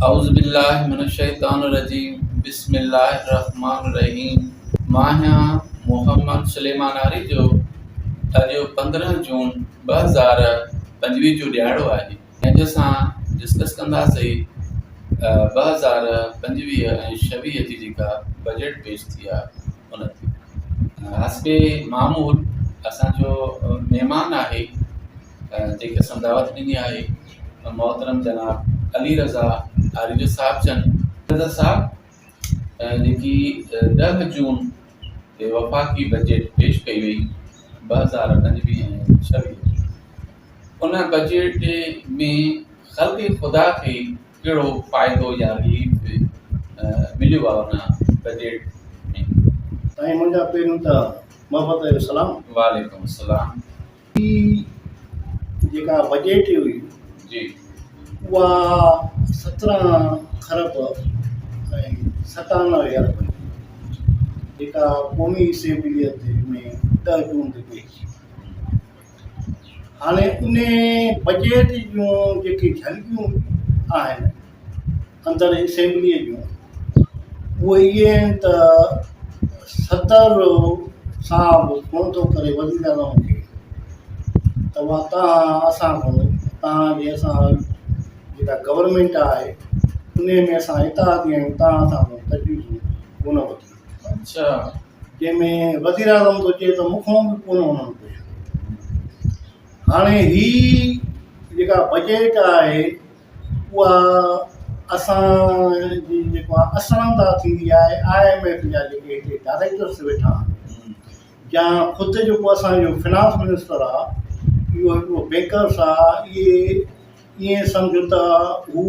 औज़ुबिल्लाहि मिनश्शैतानिर्रजीम बिस्मिल्लाहिर्रहमानिर्रहीम। मां मोहम्मद सुलेमानारी जो अॼु 15 जून 2025 जो ॾियारो आहे। हिन सां डिस्कस कंदासीं 2025 ऐं 26 जी जेका बजट पेश थी आहे उन ते। हस्बे मामूल असांजो महिमान आहे जेके असां दावत ॾिनी आहे मोहतरम जनाब अली रज़ा आरिज़ साहब चन रज़ा साहब जेकी 10 जून ते वफ़ाक़ी बजट पेश कई वई 2025 ऐं 26। उन बजट में ख़ल्क़ ख़ुदा खे कहिड़ो फ़ाइदो या रिलीफ मिलियो आहे उन बजट में? साईं मुंहिंजा पहिरियों त मोहबत जो सलाम। वालेकुम सलाम। जेका बजट हुई जी उहा 17 खरब ऐं 97 अरब जेका क़ौमी असेंबलीअ में 10 जून ते पेश। हाणे उन बजट जूं जेके झलकियूं आहिनि अंदरि असेंबलीअ जूं उहे इहे आहिनि त सदर साहब फ़ोन थो करे वज़ीर आज़म खे त उहा तव्हांजे असां जेका गवर्नमेंट आहे उन में असां इतादी आहियूं, तव्हां असां तजवीज़ कोन वठी। अच्छा। जंहिंमें वज़ीर आज़म थो चए त मूंखां बि कोन वञणु पियो। हाणे ही जेका बजट आहे उहा असांजी जेका असरंदा थींदी आहे IMF जा जेके हिते डायरेक्टर्स वेठा आहिनि या ख़ुदि जेको असांजो फिनांस मिनिस्टर आहे इहो हिकिड़ो बेकर्स आहे, इहे ईअं सम्झो त हू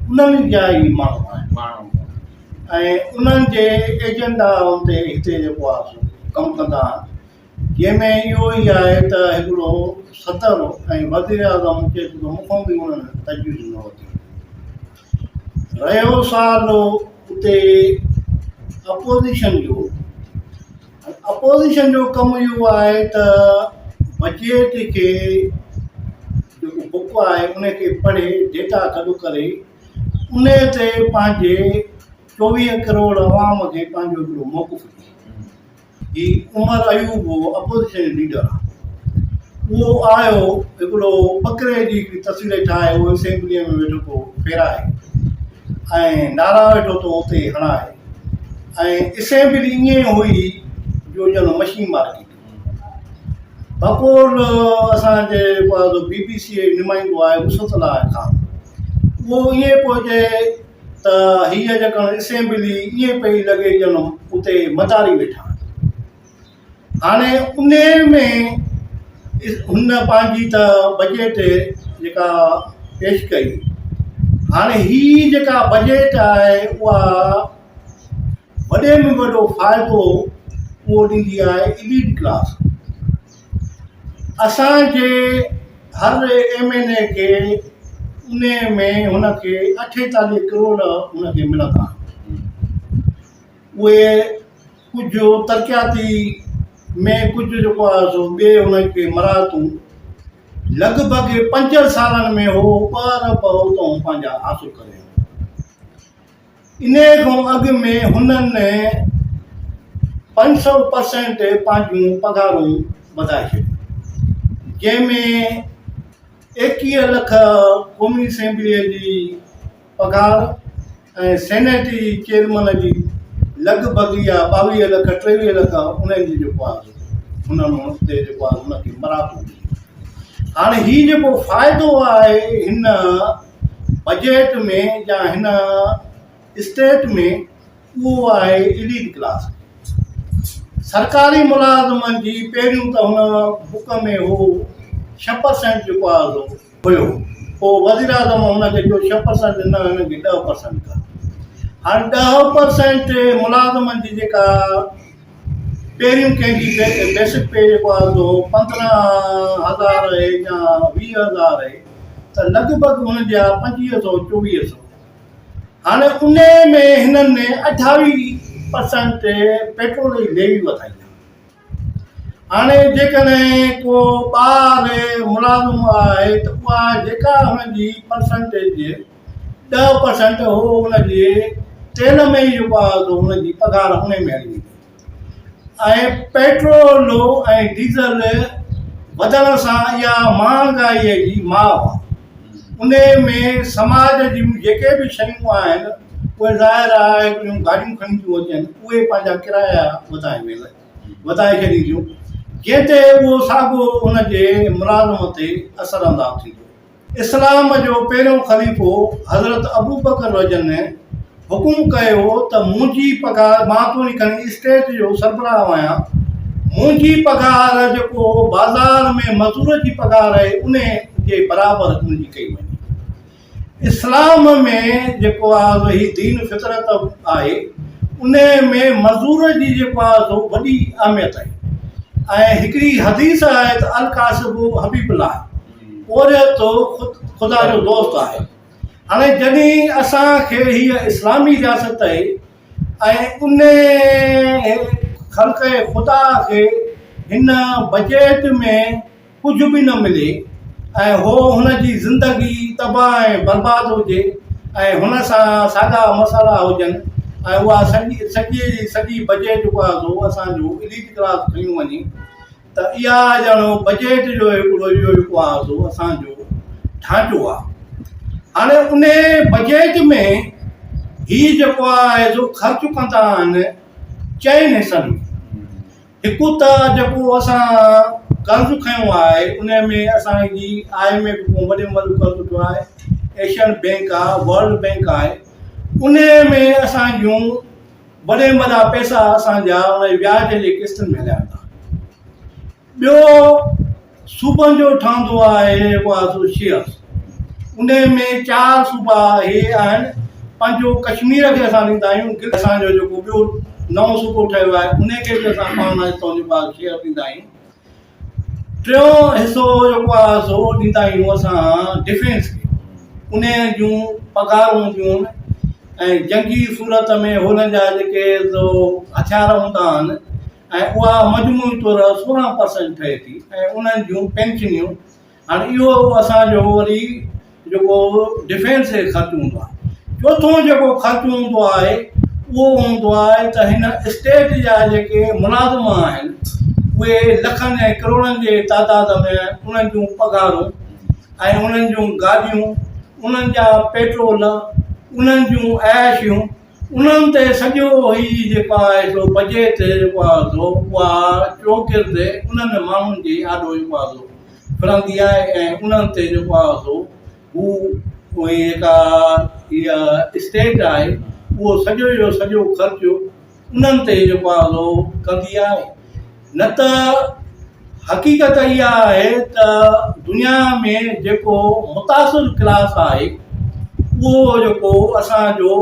उन्हनि जा ई माण्हू आहिनि ऐं उन्हनि जे एजेंडा ते हिते जेको आहे कमु कंदा आहिनि। जंहिंमें इहो ई आहे त हिकिड़ो सदर ऐं वज़ीर आज़म चए थो मूंखां बि उन्हनि तजवीज़ न वठी। रहियो साल उते अपोज़िशन जो कमु इहो आहे त बजट खे जेको बुक आहे उनखे पढ़े डेटा गॾु करे उन ते पंहिंजे 24 करोड़ अवाम खे पंहिंजो हिकिड़ो मौक़िफ़ ॾिए। ही उमर अयूब अपोज़िशन लीडर आहे, उहो आयो हिकिड़ो बकरे जी हिकिड़ी तस्वीर ठाहे उहो असेंबलीअ में वेठो पोइ फेराए ऐं नारा वेठो तो उते हणाए ऐं असेंबली ईअं हुई जो ॼण मशीन मार्केट। बकोल असांजे BBC नुमाइंदो आहे उसतला खां उहो ईअं पियो चए त हीअ जेका असेंबली ईअं पई लॻे ॼण उते मदारी वेठा। हाणे उन में हुन पंहिंजी त बजट जेका पेश कई। हाणे ही जेका बजट आहे उहा वॾे में वॾो फ़ाइदो उहो ॾींदी आहे एलीट क्लास। असांजे हर MNA खे उन में हुनखे 48 करोड़ हुनखे मिलंदा। उहे कुझु तरक़ियाती में कुझु जेको आहे सो ॿिए हुनखे मराहतूं लॻभॻि 5 सालनि में हो 2 अरब उतां पंहिंजा हासिल करे। इन खां अॻु में हुननि 500% पंहिंजूं पघारूं वधाए छॾियूं, जंहिंमें 21 लख क़ौमी असेंबलीअ जी पघार ऐं सेनेट जी चेयरमैन जी लॻभॻि या 22 लख 23 लख उन्हनि जी जेको आहे हुननि ते जेको आहे हुनखे मराहतूं ॾिनी। हाणे हीउ जेको फ़ाइदो आहे हिन बजट में या हिन स्टेट में उहो आहे एलीट क्लास। सरकारी मुलाज़िमनि जी पहिरियों त हुन बुक में हो 6% जेको आहे हुयो, पोइ वज़ीर आज़म हुनखे जो 6% न हिनखे 10% कर। हाणे 10% मुलाज़िमनि जी जेका पहिरियों कंहिंजी बेसिक पे जेको आहे 15,000 आहे या 20,000 आहे त लॻभॻि हुनजा 2500-2400। हाणे उन में हिननि 28% पेट्रोल जी लेवी वधाई। हाणे जेकॾहिं को ॿार मुलाज़िम आहे त उहा जेका हुनजी परसेंटेज 10% हो हुनजे तेल में ई जेको आहे हुनजी पघार हुन में हली वेंदी। ऐं पेट्रोल ऐं डीज़ल वधण सां इहा महांगाईअ जी मार आहे। उन में समाज जूं जेके बि शयूं आहिनि उहे ज़ाहिर आहे हिकिड़ियूं गाॾियूं खणी थियूं अचनि, उहे पंहिंजा किराया वधाए छॾींदियूं, जंहिं ते उहो साॻियो उनजे मुलाज़िम ते असरअंदाज़ थींदो। इस्लाम जो पहिरियों ख़लीफ़ो हज़रत अबू बकर रज़ियल्लाहु अन्हु हुकुम कयो त मुंहिंजी पघार, मां थोरी खणी स्टेट जो सरबराह आहियां, मुंहिंजी पघार जेको बाज़ार में मज़दूर जी पघार आहे उन जे बराबरि मुंहिंजी कई वञे। इस्लाम में जेको आहे ही दीन फितरत आहे, उन में मज़दूर जी जेको आहे वॾी अहमियत आहे। ऐं हिकिड़ी हदीस आहे त अल कासिबु हबीबुल्लाह, ओरियत ख़ुदा जो दोस्त आहे। हाणे जॾहिं असांखे हीअ इस्लामी रियासत आहे ऐं उन ख़ल्क़ ख़ुदा खे हिन बजट में कुझु बि न मिले ऐं हो हुनजी ज़िंदगी तबाह ऐं बर्बाद हुजे ऐं हुन सां साॻा मसाला हुजनि ऐं उहा सॼी बजट जेको आहे असांजो इलीट क्लास खयूं वञे, त इहा ॼणो बजट जो हिकिड़ो इहो जेको आहे असांजो ढांचो आहे। हाणे उन बजट में हीउ जेको आहे ख़र्चु कंदा आहिनि चइनि हिसनि में। हिकु त जेको असां कर्ज़ु खयों आहे उन में असांजी IMF वॾे में वॾो कर्ज़ु थियो आहे, एशियन बैंक आहे, वर्ल्ड बैंक आहे, उन में असांजूं वॾे में वॾा पैसा असांजा उन व्याज जे किस्तनि में हलिया था। ॿियो सूबनि जो ठहंदो आहे जेको आहे शेयर्स, उन में 4 सूबा इहे आहिनि। पंहिंजो कश्मीर खे असां ॾींदा आहियूं, असांजो जेको ॿियो नओं सूबो ठहियो आहे उन खे बि असां पाण हितां जेको आहे शेयर ॾींदा आहियूं। टियों हिसो जेको आहे ॾींदा आहियूं असां डिफेंस खे, उन जूं पघारूं हूंदियूं आहिनि ऐं जंगी सूरत में हुननि जा जेके हथियार हूंदा आहिनि ऐं उहा मजमूई तौरु 16% ठहे थी ऐं उन्हनि जूं पेंशनियूं। हाणे इहो असांजो वरी जेको डिफेंस खे ख़र्चु हूंदो आहे। चोथों जेको ख़र्चु हूंदो आहे उहो हूंदो आहे त हिन स्टेट जा जेके मुलाज़िम आहिनि उहे लखनि ऐं करोड़नि जे तादाद में उन्हनि जूं पघारूं ऐं उन्हनि जूं गाॾियूं, उन्हनि जा पेट्रोल, उन्हनि जूं ऐशियूं, उन्हनि ते सॼो ई जेको आहे बजट जेको आहे उहा चौकिर्द उन्हनि माण्हुनि जी ॾाढो जेको आहे फिरंदी आहे ऐं उन्हनि ते जेको आहे उहे जेका इहा स्टेट आहे उहो सॼो जो सॼो ख़र्चु उन्हनि ते जेको आहे कंदी आहे। न त हक़ीक़त इहा आहे त दुनिया में जेको मुतासिर क्लास आहे उहो जेको असांजो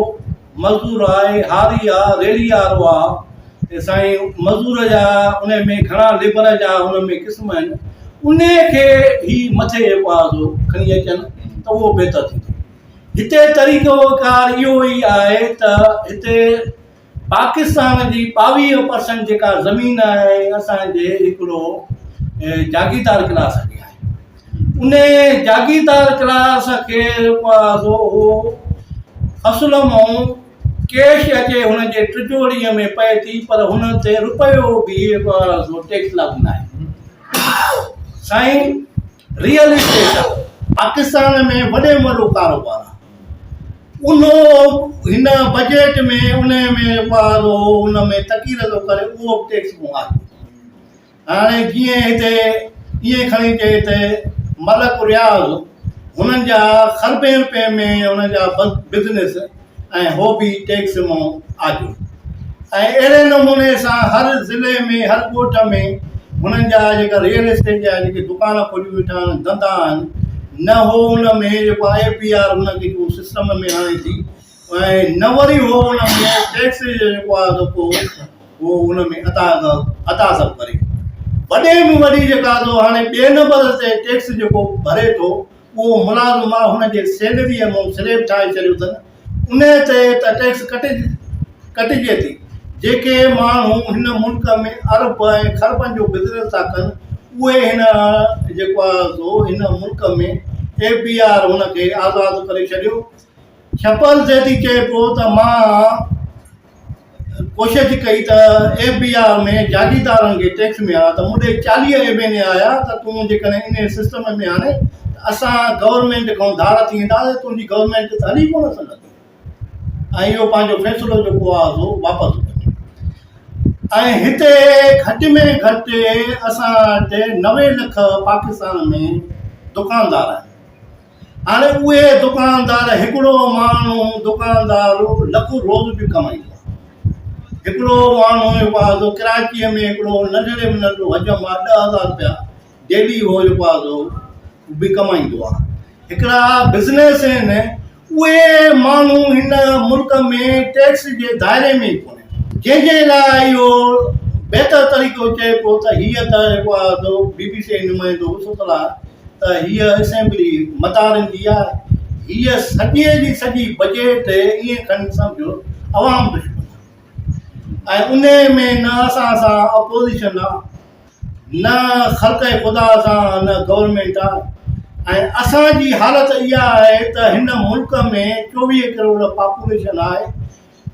मज़दूर आहे, हारी आहे, रेड़ी वारो आहे, साईं मज़दूर जा उन में घणा लेबर जा उन में क़िस्म आहिनि, उन खे ई मथे जेको आहे खणी अचनि त उहो बहितर थींदो। हिते तरीक़ोकार इहो ई आहे त हिते पाकिस्तान जी 22% जेका ज़मीन आहे असांजे हिकिड़ो जागीरदार क्लास खे आहे। उन जागीरदार क्लास खे जेको आहे उहो फ़सुल मां कैश अचे हुनजे तिजोरीअ में पए थी, पर हुन ते रुपयो बि जेको आहे टैक्स लागू न आहे। साईं रियल इस्टेट आहे पाकिस्तान में वॾे में वॾो कारोबार आहे। उन हिन बजट में उन में जेको आहे उन में तकीर थो करे उहो टैक्स आहे। हाणे जीअं हिते ईअं खणी चए हिते मलक रियाज़ हुननि जा ख़रबे रुपए में हुननि जा बिज़नेस ऐं हो बि टैक्स मां आजो। ऐं अहिड़े नमूने सां हर ज़िले में, हर ॻोठ में हुननि जा जेका रियल एस्टेट जा जेके दुकान खोलियूं वेठा आहिनि, धंधा आहिनि, न हो हुन में जेको APR हुनखे को सिस्टम में आणे थी ऐं न वरी हो हुन में टैक्स जेको आहे उहो हुन में अदा थो करे। वॾे में वॾी जेका हाणे ॿिए नंबर ते टैक्स जेको भरे थो उहो मुलाज़िम आहे, हुनजे सैलरीअ मां स्लेब ठाहे छॾियो अथनि, उन ते त टैक्स कटिजे थी। जेके माण्हू हिन मुल्क में अरब ऐं खरबनि जो बिज़नेस था कनि उहे हिन जेको आहे हिन मुल्क में APR हुनखे आज़ादु करे छॾियो। छपल ज़ैदी चए पियो त मां कोशिशि कई त FBR में जागीरदारनि खे टैक्स में आहे त मूंखे 40 MNA आया त तूं जेकॾहिं इन सिस्टम में हाणे असां गवर्नमेंट खां धार थी वेंदासीं, तुंहिंजी गवर्नमेंट त हली कोन सघंदी ऐं इहो पंहिंजो फ़ैसिलो जेको आहे सो वापसि वठे। ऐं हिते घटि में घटि असां वटि 90 लख पाकिस्तान में दुकानदार आहिनि। हाणे उहे दुकानदार, हिकिड़ो माण्हू दुकानदार लखु रोज़ बि कमाईंदो आहे। हिकिड़ो माण्हू जेको आहे सो कराचीअ में हिकिड़ो नंढड़े में नंढड़ो हजम आहे 10,000 रुपया डेली उहो जेको आहे सो बि कमाईंदो आहे। हिकिड़ा बिज़नेस आहिनि, उहे माण्हू हिन मुल्क में टैक्स जे दायरे में ई कोन्हे, जंहिंजे लाइ इहो बहितर तरीक़ो चए पियो त हीअ त जेको आहे सो BBC नुमाइंदो वुसुतल आहे त हीअ असेंबली मतारनि जी आहे, हीअ सॼे जी सॼी बजट ईअं खणी सम्झो अवाम दुश्मन आहे। ऐं उन में न असां सां अपोज़िशन आहे, न ख़ल्क़ ख़ुदा सां, न गवर्नमेंट आहे। ऐं असांजी हालत इहा आहे त हिन मुल्क में 24 करोड़ पॉपुलेशन आहे,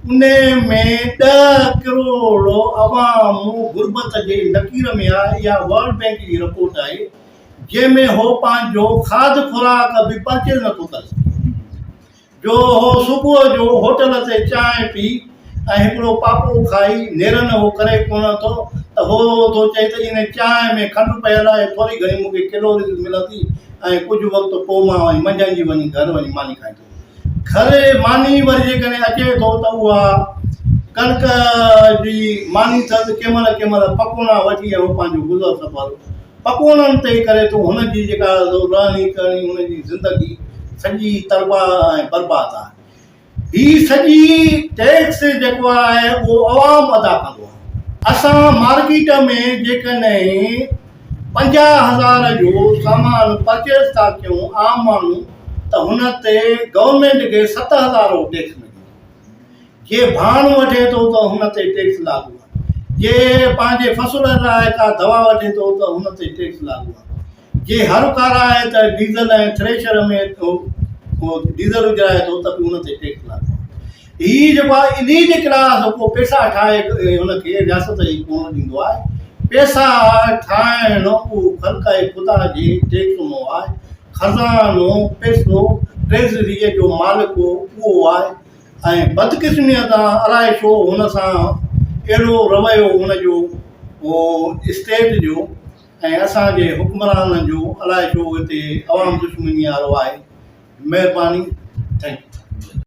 उन में 10 करोड़ अवाम गुरबत जे लकीर में आहे। इहा वर्ल्ड बैंक जी रिपोर्ट आहे, जंहिंमें हो पंहिंजो खाद खुराक बि परचेज नथो करे सघे। जो हो सुबुह जो होटल ते चांहि पी ऐं हिकिड़ो पापो खाई नेरनि हो करे कोन थो त हो थो चए त इन चांहि में खंडु पियल आहे, थोरी घणी मूंखे कैलोरीज़ मिलंदी ऐं कुझु वक़्तु पोइ मां वञी मंझंदि जी वञी घर वञी मानी खाईंदो। घर मानी वरी जेकॾहिं अचे थो त उहा कणिक जी मानी अथसि, कंहिं महिल पकोड़ा वठी ऐं पंहिंजो गुज़र सफ़र पकोड़नि ते करे थो। हुनजी जेका रहणी करणी, हुनजी ज़िंदगी सॼी तबाह ऐं बर्बाद आहे। ही सॼी टैक्स जेको आहे उहो अवाम अदा कंदो आहे। असां मार्केट में जेकॾहिं 50,000 जो सामान परचेस था कयूं आम माण्हू, त हुन ते गवर्नमेंट खे 7,000 टैक्स मिलंदो। जे भाण वठे थो त हुन ते टैक्स लागू आहे। जे पंहिंजे फ़सुल लाइ का दवा वठे थो त हुन ते टैक्स लागू आहे। जे हर काराए त डीज़ल ऐं थ्रेशर में डीज़ल विझाए थो त बि हुन ते टैक्स लागू आहे। हीअ जेको आहे इलीट क्लास को पैसा ठाहे हुनखे रियासत जी कोन ॾींदो आहे। पैसा ठाहिण उहो ख़ल्क़ ख़ुदा जे टैक्स मां आहे। खज़ानो पैसो ट्रेज़रीअ जो मालिक उहो आहे। ऐं बदकिस्मतीअ सां अलाए छो हुन सां अहिड़ो रवैयो हुनजो स्टेट जो ऐं असांजे हुक्मराननि जो अलाए छो हिते अवाम दुश्मनी वारो आहे। महिरबानी, थैंक यू।